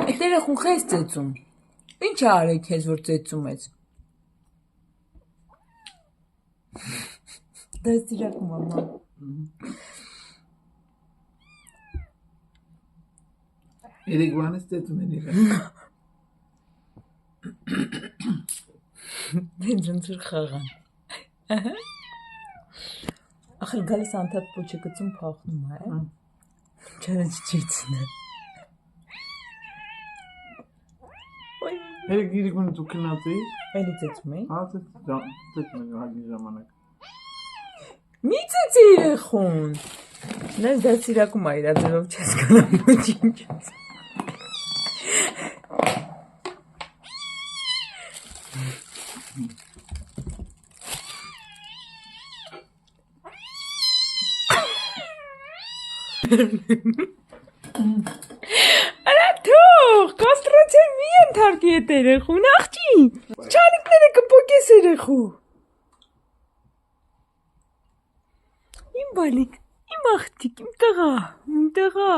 Այդ երեխուն քեզ ծեծում։ Ինչ արեք քեզ որ ծեծում ես։ Դա ծիրակ մամա։ Երեգվանից ծեծում են իրար։ Դեն ջնցուր խաղան։ Ախր գալիս անդադ պոչը գծում փախնում է։ Չարը չիցն է։ Երեկ իրիկուն դու կնացի։ Էլի ծեծում էի։ Հա, ծեծում են հագի ժամանակ։ Մի ծեծի երեխուն։ Նայ դա ծիրակում է իրա ձևով չես գնամ ոչինչ։ Արա թող, կաստրացիա մի ենթարկի էդ երեխուն, աղջի։ Չանիկները կպոկես երեխու։ Իմ բալիկ, իմ աղջիկ, իմ տղա։